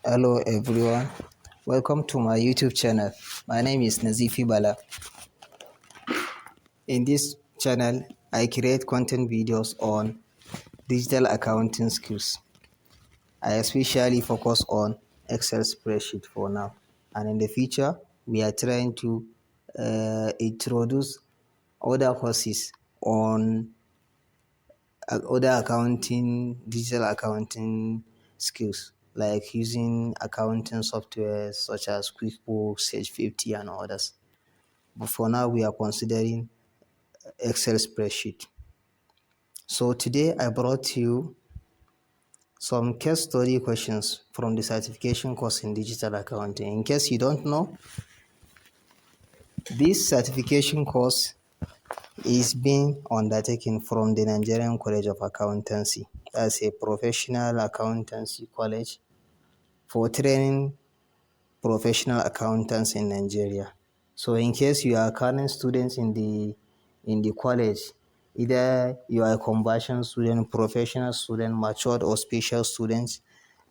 Hello everyone, welcome to my YouTube channel. My name is Nazifi Bala. In this channel, I create content videos on digital accounting skills. I especially focus on Excel spreadsheet for now, and in the future, we are trying to introduce other courses on other digital accounting skills, like using accounting software such as QuickBooks, Sage 50, and others. But for now, we are considering Excel spreadsheet. So today I brought you some case study questions from the certification course in digital accounting. In case you don't know, this certification course is being undertaken from the Nigerian College of Accountancy. That's a professional accountancy college for training professional accountants in Nigeria. So in case you are current students in the college, either you are a conversion student, professional student, matured or special students,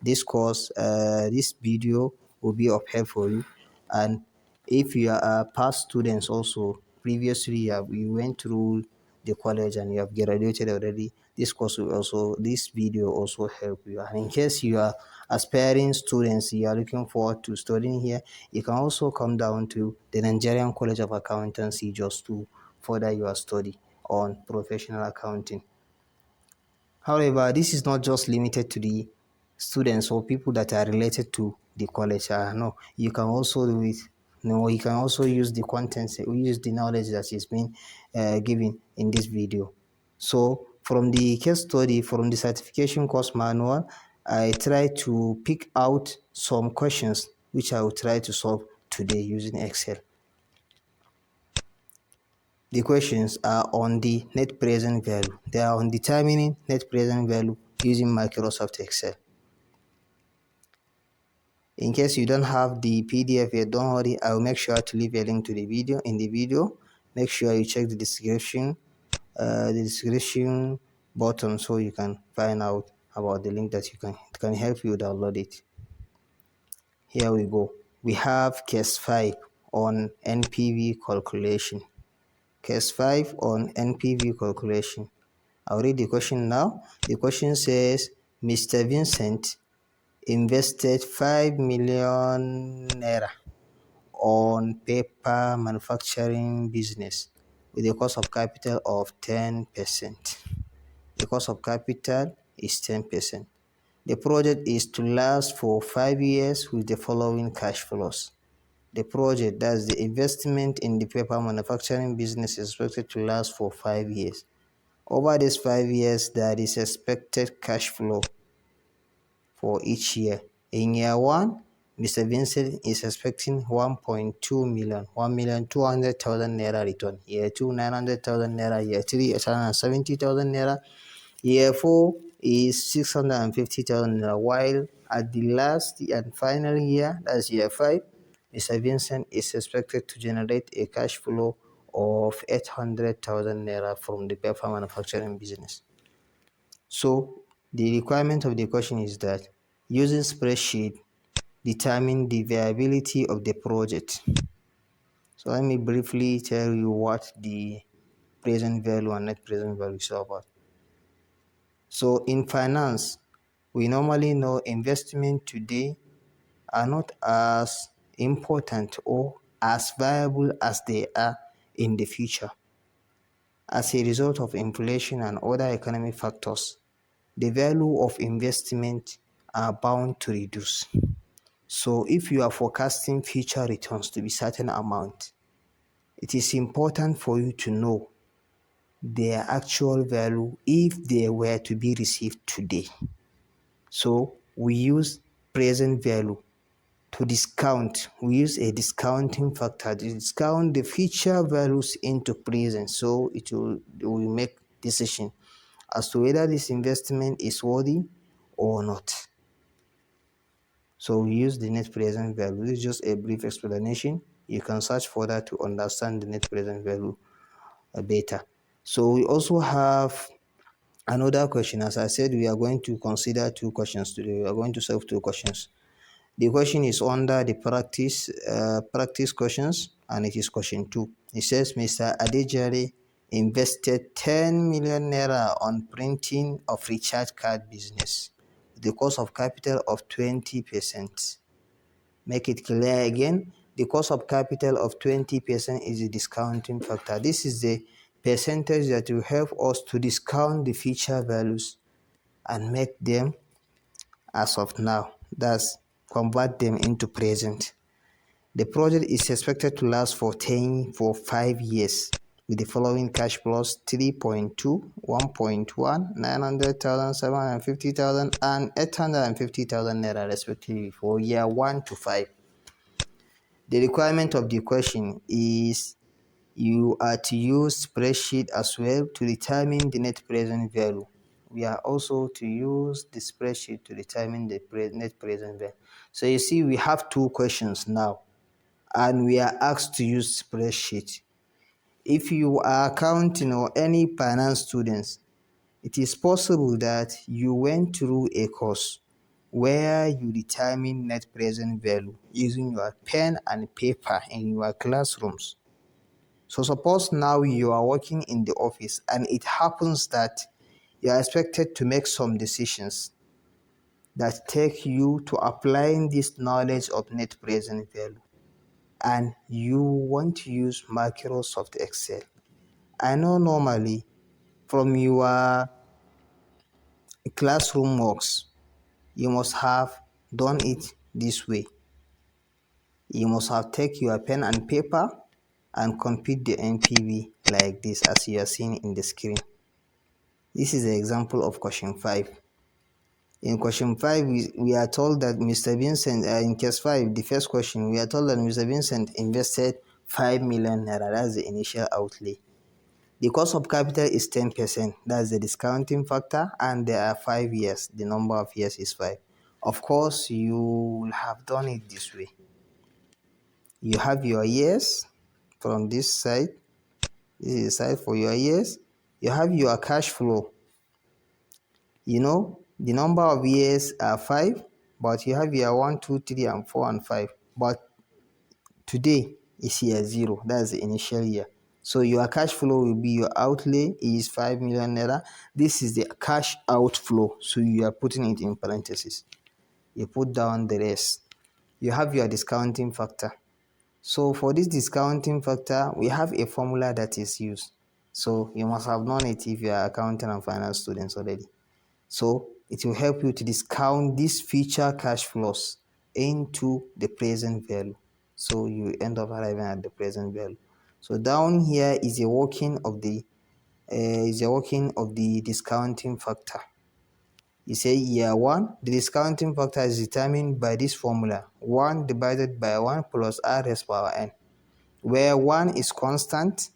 this course, this video will be of help for you. And if you are a past students also, previously you went through the college and you have graduated already, this video also help you. And in case you are aspiring students, you are looking forward to studying here, you can also come down to the Nigerian College of Accountancy just to further your study on professional accounting. However, this is not just limited to the students or people that are related to the college. No, you can also do it. No, you can also use the contents, use the knowledge that is being given in this video. So from the case study, from the certification course manual, I try to pick out some questions which I will try to solve today using Excel. The questions are on the net present value. They are on determining net present value using Microsoft Excel. In case you don't have the PDF yet, don't worry, I will make sure to leave a link to the video in the video. Make sure you check the description button so you can find out about the link that it can help you download it. Here we go. We have case 5 on NPV calculation. Case 5 on NPV calculation. I'll read the question now. The question says, Mr. Vincent invested 5 million naira on paper manufacturing business with a cost of capital of 10%. The cost of capital is 10%. The project is to last for 5 years with the following cash flows. The project, that's the investment in the paper manufacturing business, is expected to last for 5 years. Over these 5 years, there is expected cash flow for each year. In year 1, Mr. Vincent is expecting 1.2 million, 1,200,000 naira return. Year 2, 900,000 naira. Year 3, 870,000 naira. Year 4 is 650,000 naira. While at the last and final year, that's year 5, Mr. Vincent is expected to generate a cash flow of 800,000 naira from the paper manufacturing business. So the requirement of the question is that using spreadsheet, determine the viability of the project. So let me briefly tell you what the present value and net present value is about. So in finance, we normally know investment today are not as important or as viable as they are in the future. As a result of inflation and other economic factors, the value of investment are bound to reduce. So if you are forecasting future returns to be certain amount, it is important for you to know their actual value if they were to be received today. So we use present value to discount. We use a discounting factor to discount the future values into present, so it will make decision as to whether this investment is worthy or not. So we use the net present value. This is just a brief explanation. You can search further to understand the net present value better. So we also have another question. As I said, we are going to consider 2 questions today. We are going to solve 2 questions. The question is under the practice questions, and it is question 2. It says Mr. Adejare invested 10 million naira on printing of recharge card business with the cost of capital of 20%. Make it clear again, the cost of capital of 20% is the discounting factor. This is the percentage that will help us to discount the future values and make them as of now. Thus, convert them into present. The project is expected to last for 5 years with the following cash flows: 3.2, 1.1, 900,000, 750,000, and 850,000 naira respectively for year 1 to 5. The requirement of the question is you are to use spreadsheet as well to determine the net present value. We are also to use the spreadsheet to determine the net present value. So you see, we have 2 questions now, and we are asked to use spreadsheet. If you are accounting or any finance students, it is possible that you went through a course where you determine net present value using your pen and paper in your classrooms. So suppose now you are working in the office and it happens that you are expected to make some decisions that take you to applying this knowledge of net present value, and you want to use Microsoft Excel. I know normally from your classroom works, you must have done it this way. You must have taken your pen and paper and compute the NPV like this as you are seeing in the screen. This is an example of question 5. In question 5, we are told that Mr. Vincent, in case 5, the first question, we are told that Mr. Vincent invested 5 million naira. That's the initial outlay. The cost of capital is 10%. That's the discounting factor, and there are 5 years. The number of years is 5. Of course, you will have done it this way. You have your years from this side. This is the side for your years. You have your cash flow. You know, the number of years are 5, but you have your 1, 2, 3, and 4, and 5. But today is year 0. That's the initial year. So your cash flow will be, your outlay is 5 million naira. This is the cash outflow. So you are putting it in parentheses. You put down the rest. You have your discounting factor. So for this discounting factor, we have a formula that is used. So you must have known it if you are accounting and finance students already. So it will help you to discount these future cash flows into the present value. So you end up arriving at the present value. So down here is a working of the discounting factor. You say year 1, the discounting factor is determined by this formula: 1 divided by 1 plus r raised power n, where 1 is constant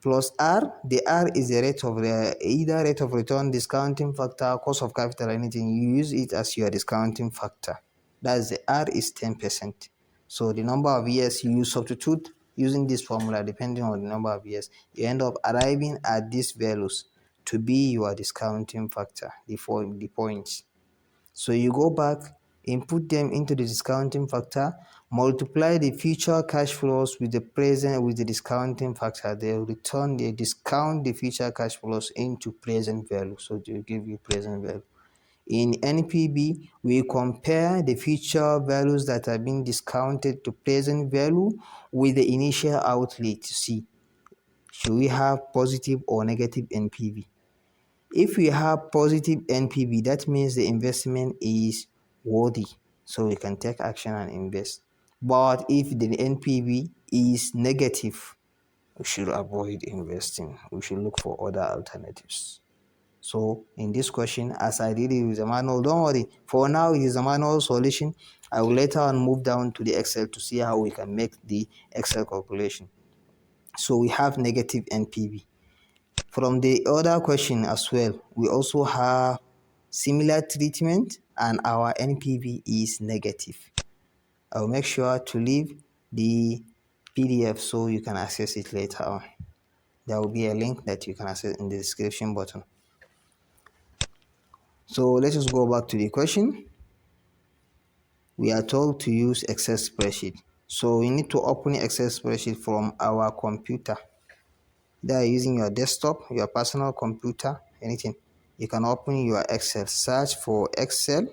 plus r. The r is the rate of either rate of return, discounting factor, cost of capital, anything. You use it as your discounting factor. That's the r is 10%. So the number of years you substitute using this formula, depending on the number of years, you end up arriving at these values to be your discounting factor, the points. So you go back, input them into the discounting factor, multiply the future cash flows with the present with the discounting factor. They discount the future cash flows into present value. So they will give you present value. In NPV, we compare the future values that are being discounted to present value with the initial outlay to see should we have positive or negative NPV. If we have positive NPV, that means the investment is worthy, so we can take action and invest. But if the NPV is negative, we should avoid investing. We should look for other alternatives. So in this question, as I did it with the manual, don't worry, for now it is a manual solution. I will later on move down to the Excel to see how we can make the Excel calculation. So we have negative NPV. From the other question as well, we also have similar treatment and our NPV is negative. I will make sure to leave the PDF so you can access it later on. There will be a link that you can access in the description button. So let us go back to the question. We are told to use Excel spreadsheet. So we need to open Excel spreadsheet from our computer. There, using your desktop, your personal computer, anything. You can open your Excel. Search for Excel.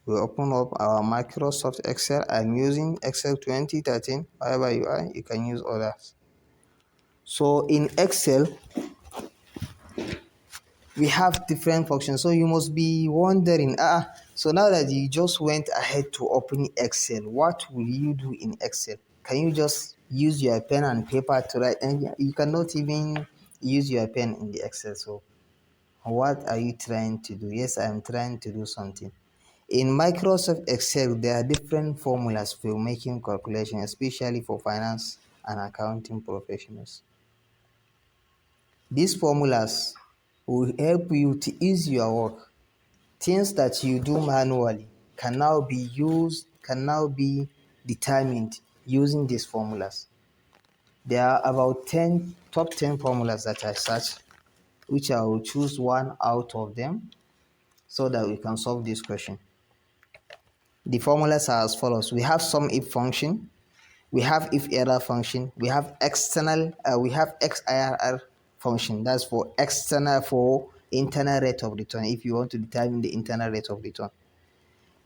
We open up our Microsoft Excel. I'm using Excel 2013. However you are, you can use others. So in Excel, we have different functions. So you must be wondering, so now that you just went ahead to open Excel, what will you do in Excel? Can you just use your pen and paper to write? And you cannot even use your pen in the Excel. So what are you trying to do? Yes, I'm trying to do something. In Microsoft Excel, there are different formulas for making calculations, especially for finance and accounting professionals. These formulas will help you to ease your work. Things that you do manually can now be determined using these formulas. There are about top 10 formulas that I searched, which I will choose one out of them so that we can solve this question. The formulas are as follows. We have sum if function, we have if error function, we have we have XIRR function. That's for internal rate of return, if you want to determine the internal rate of return.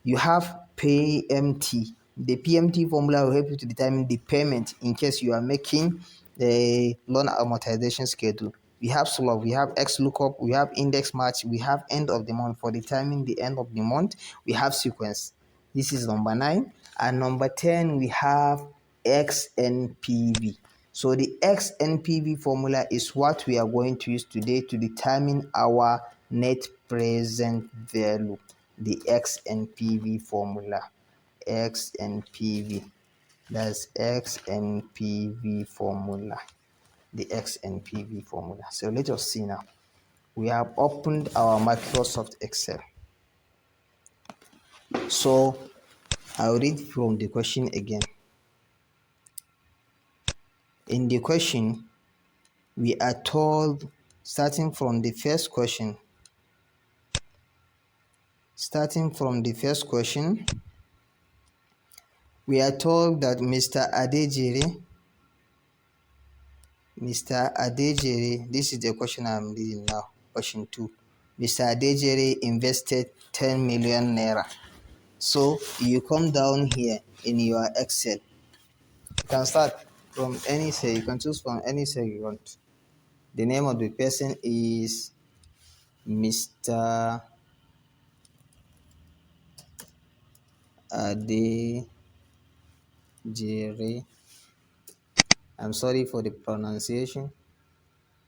You have PMT. The PMT formula will help you to determine the payment in case you are making the loan amortization schedule. We have slope, we have XLOOKUP, we have index match, we have end of the month. For determining the end of the month, we have sequence. This is number 9. And number 10, we have XNPV. So the XNPV formula is what we are going to use today to determine our net present value. The XNPV formula. XNPV. That's XNPV formula. The XNPV formula. So let us see now. We have opened our Microsoft Excel. So I'll read from the question again. In the question, we are told, starting from the first question, we are told that Mr. Adejere, this is the question I'm reading now, question 2. Mr. Adejere invested 10 million naira. So you come down here in your Excel. You can start from any cell. You can choose from any cell you want. The name of the person is Mr. Adejere. I'm sorry for the pronunciation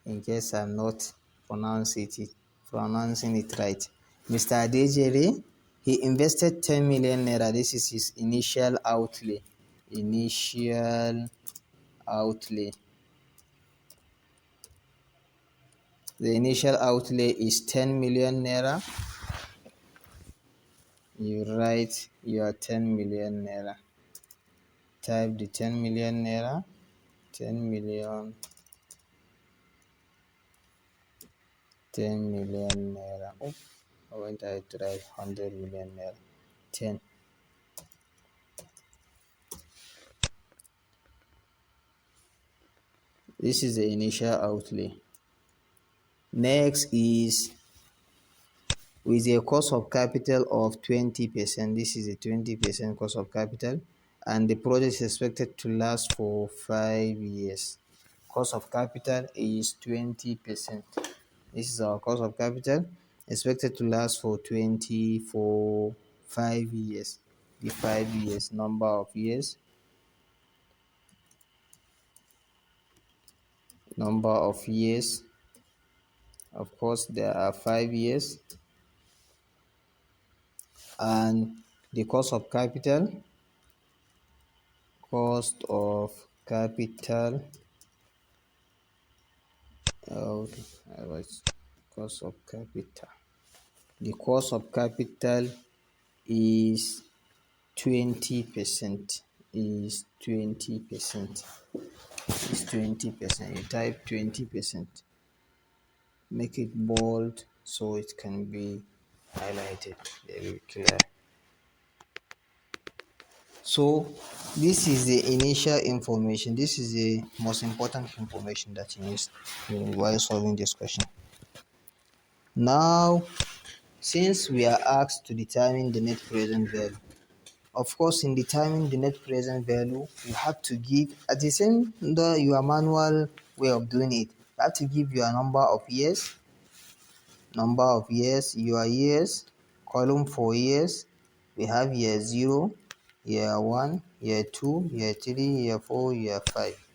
in case I'm not pronouncing it right. Mr. Adejere, he invested 10 million naira. This is his initial outlay. The initial outlay is 10 million naira. You write your 10 million naira. Type the 10 million naira. 10 million naira. Oh, I went to write 100 million naira. 10. This is the initial outlay. Next is with a cost of capital of 20%. This is a 20% cost of capital, and the project is expected to last for 5 years. Cost of capital is 20%. This is our cost of capital, expected to last for 5 years. The 5 years, number of years. Of course, there are 5 years. And the cost of capital the cost of capital is 20%. You type 20%. Make it bold so it can be highlighted very clear. So this is the initial information. This is the most important information that you need while solving this question. Now, since we are asked to determine the net present value, of course, in determining the net present value, you have to give, at the same your manual way of doing it, you have to give your your years, column for years. We have year 0, year 1, year 2, year 3, year 4, year 5.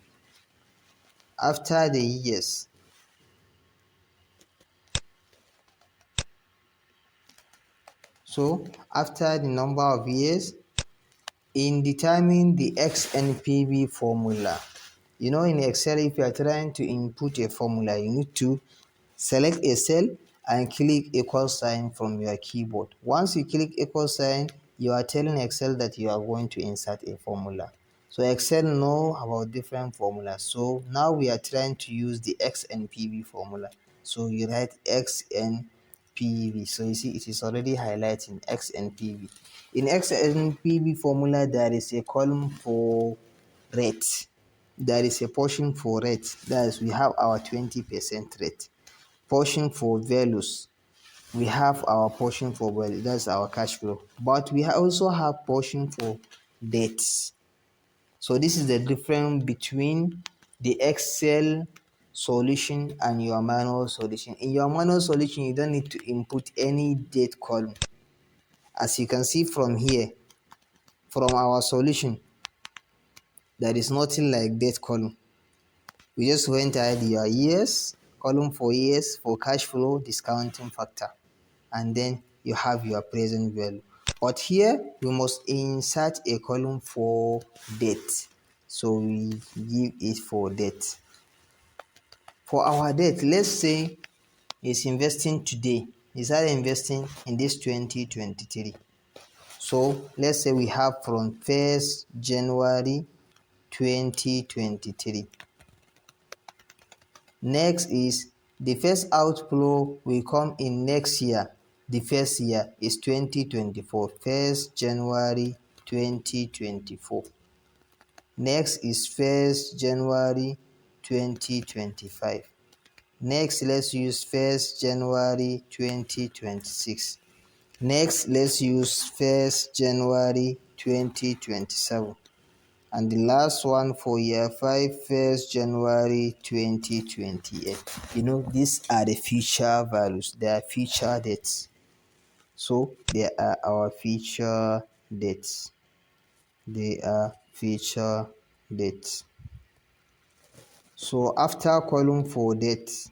After the years, so after the number of years, in determining the XNPV formula, in Excel, if you are trying to input a formula, you need to select a cell and click equal sign from your keyboard. Once you click equal sign, you are telling Excel that you are going to insert a formula. So Excel know about different formulas. So now we are trying to use the XNPV formula. So you write XNPV. So you see it is already highlighting XNPV. In XNPV formula, there is a column for rate. There is a portion for rate. That is, we have our 20% rate. Portion for values, we have our portion for value, that's our cash flow, but we also have portion for dates. So this is the difference between the Excel solution and your manual solution. In your manual solution, you don't need to input any date column. As you can see from here, from our solution, there is nothing like date column. We just went ahead your years, column for years, for cash flow, discounting factor, and then you have your present value. But here we must insert a column for date. So we give it for date. For our date, let's say he's investing today. He started investing in this 2023. So let's say we have from 1st January 2023. Next is the first outflow will come in next year. The first year is 2024, 1st January 2024. Next is 1st January 2025. Next, let's use 1st January 2026. Next, let's use 1st January 2027. And the last one for year 5, 1st January 2028. These are the future values. They are future dates. So they are our future dates. They are future dates. So after column for dates,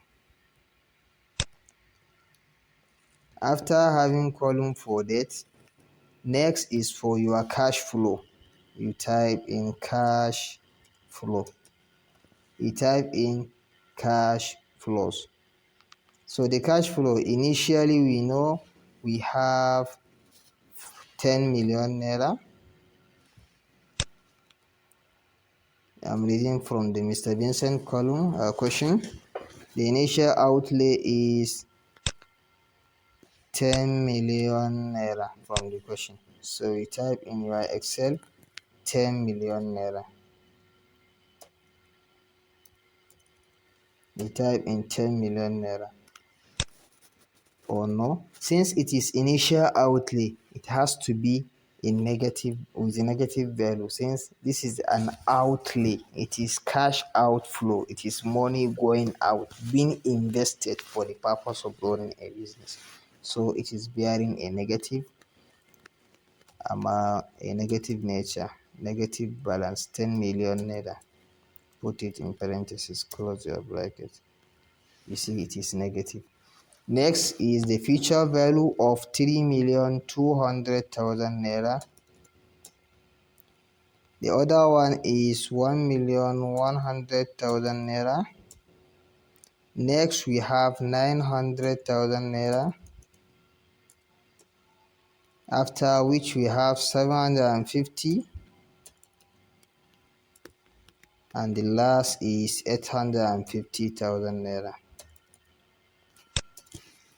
after having column for dates, next is for your cash flow. You type in cash flow. You type in cash flows. So the cash flow, initially we know we have 10 million naira. I'm reading from the Mr. Vincent column question. The initial outlay is 10 million naira from the question. So you type in your Excel 10 million naira. You type in 10 million naira. Or no, since it is initial outlay, it has to be in negative, with a negative value. Since this is an outlay, it is cash outflow, it is money going out, being invested for the purpose of running a business. So it is bearing a negative nature, negative balance, 10 million naira. Put it in parentheses, close your bracket. You see it is negative. Next is the future value of 3,200,000 naira. The other one is 1,100,000 naira. Next we have 900,000 naira. After which we have 750. And the last is 850,000 naira.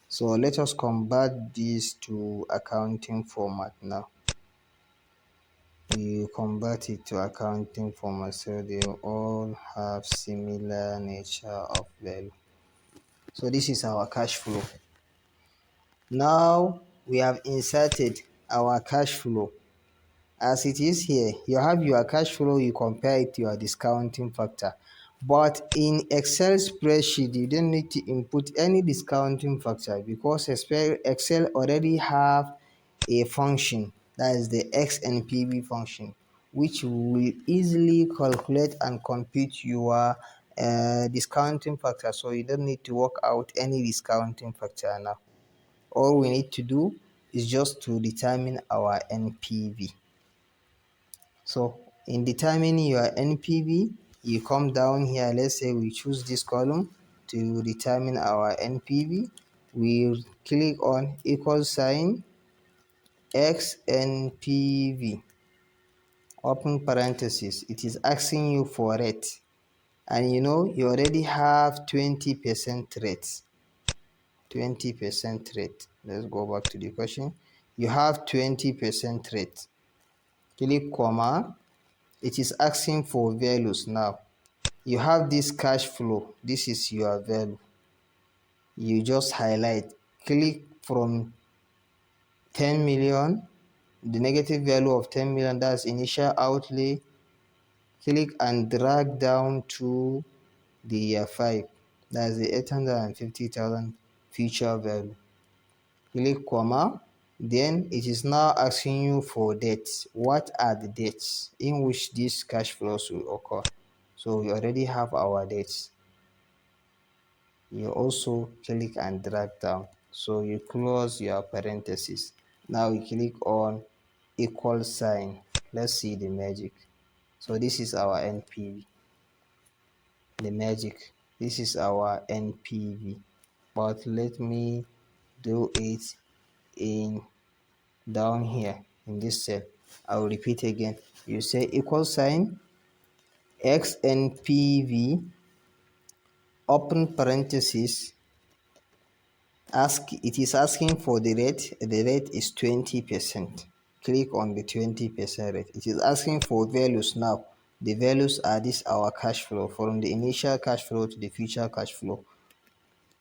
So let us convert this to accounting format now. we convert it to accounting format so they all have similar nature of value. So this is our cash flow. Now we have inserted our cash flow. As it is here, you have your cash flow, you compare it to your discounting factor. But in Excel spreadsheet, you don't need to input any discounting factor because Excel already have a function, that is the XNPV function, which will easily calculate and compute your discounting factor. So you don't need to work out any discounting factor now. All we need to do is just to determine our NPV. So in determining your NPV, you come down here. Let's say we choose this column to determine our NPV. We click on equal sign XNPV, open parenthesis. It is asking you for rate, and you know you already have 20% rate. 20% rate. Let's go back to the question. You have 20% rate. Click comma. It is asking for values now. You have this cash flow. This is your value. You just highlight. Click from 10 million, the negative value of 10 million, that's initial outlay. Click and drag down to the 5, that's the 850,000 future value. Click comma. Then it is now asking you for dates. What are the dates in which these cash flows will occur? So we already have our dates. You also click and drag down. So you close your parentheses. Now you click on equal sign. Let's see the magic. So this is our NPV. The magic. This is our NPV. But let me do it in down here in this cell. I will repeat again. You say equal sign XNPV, open parenthesis. It is asking for the rate. The rate is 20%. Click on the 20% rate. It is asking for values now. The values are this, our cash flow, from the initial cash flow to the future cash flow.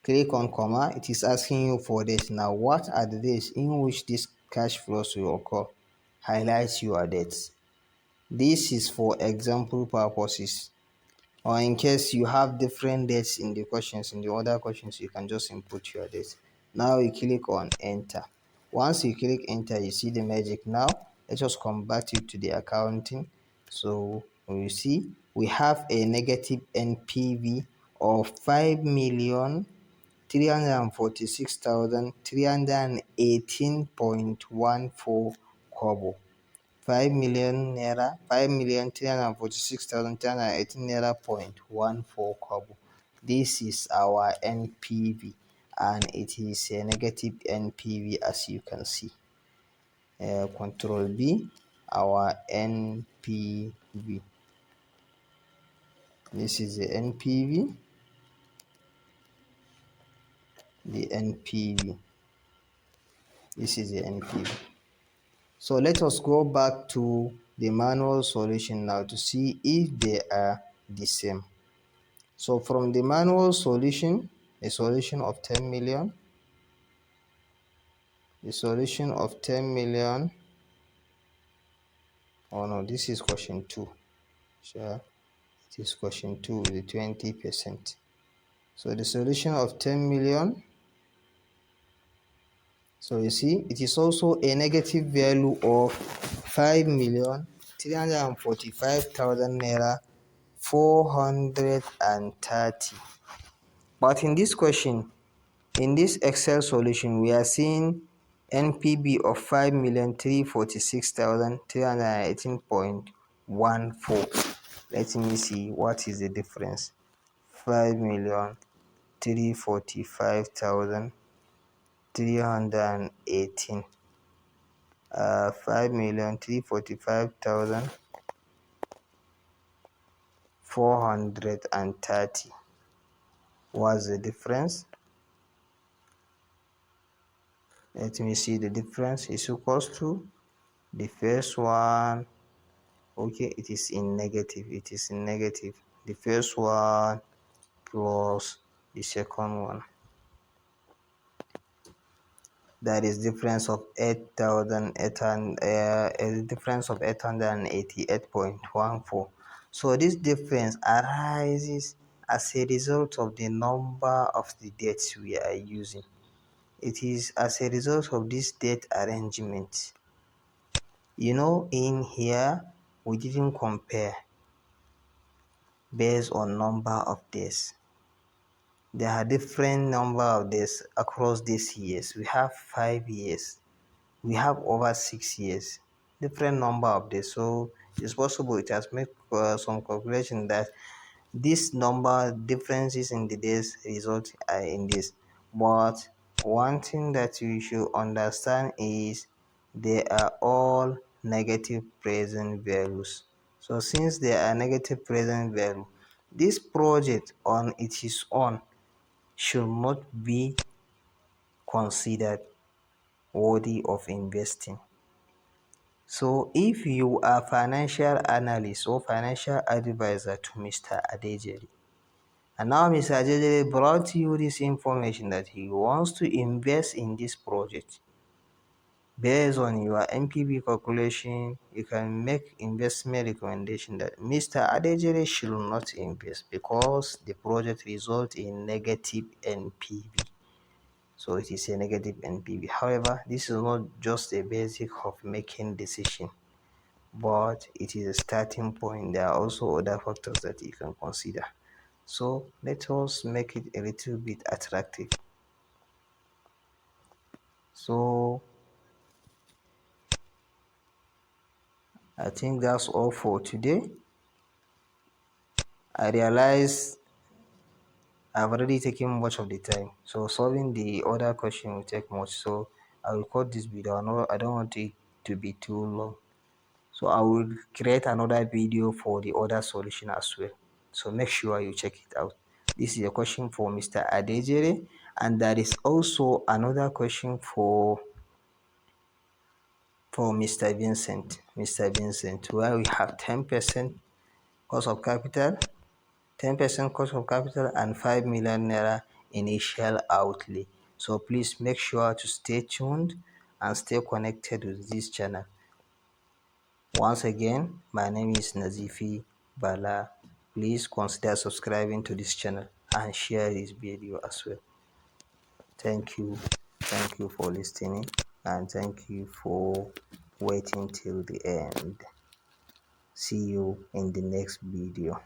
Click on comma. It is asking you for this. Now what are the days in which these cash flows will occur? Highlight your dates. This is for example purposes, or in case you have different dates in the questions, in the other questions you can just input your dates. Now you click on enter. Once you click enter, you see the magic. Now let's just convert it to the accounting. So you see we have a negative NPV of 5,346,318.14 kobo. 5 million naira, 5,346,318 naira 0.14 kobo. This is our NPV, and it is a negative NPV as you can see. Control B, our NPV. This is the NPV. The NPV. This is the NPV. So let us go back to the manual solution now to see if they are the same. So from the manual solution, a solution of 10 million, the solution of 10 million, oh no, this is question 2. Sure, it is question 2 with the 20%. So the solution of 10 million, so you see it is also a negative value of 5,345,000 naira 430. But in this question, in this Excel solution, we are seeing NPV of 5,346,318.14. Let me see what is the difference. 5,345,318. 5,345,430. What's the difference? Let me see. The difference is equals to the first one Okay, it is in negative. It is in negative. The first one plus the second one. That is difference of 8,800, a difference of 888.14. So this difference arises as a result of the number of the dates we are using. It is as a result of this date arrangement. In here we didn't compare based on number of days. There are different number of days across these years. We have 5 years, we have over 6 years, different number of days. So it's possible it has made some calculation that this number differences in the days result in this. But one thing that you should understand is they are all negative present values. So since they are negative present value, this project on its own should not be considered worthy of investing. So if you are financial analyst or financial advisor to Mr. Adejeri, and now Mr. Adejeri brought you this information that he wants to invest in this project, based on your NPV calculation, you can make investment recommendation that Mr. Adejeri should not invest because the project results in negative NPV. So it is a negative NPV. However, this is not just a basic of making decision, but it is a starting point. There are also other factors that you can consider. So let us make it a little bit attractive. So I think that's all for today. I realize I've already taken much of the time, so solving the other question will take much. So I will cut this video. I don't want it to be too long. So I will create another video for the other solution as well. So make sure you check it out. This is a question for Mr. Adejere, and there is also another question for Mr. Vincent. Mr. Vincent, where we have 10% cost of capital, 10% cost of capital, and 5 million naira initial outlay. So please make sure to stay tuned and stay connected with this channel. Once again, my name is Nazifi Bala. Please consider subscribing to this channel and share this video as well. Thank you. Thank you for listening, and thank you for waiting till the end. See you in the next video.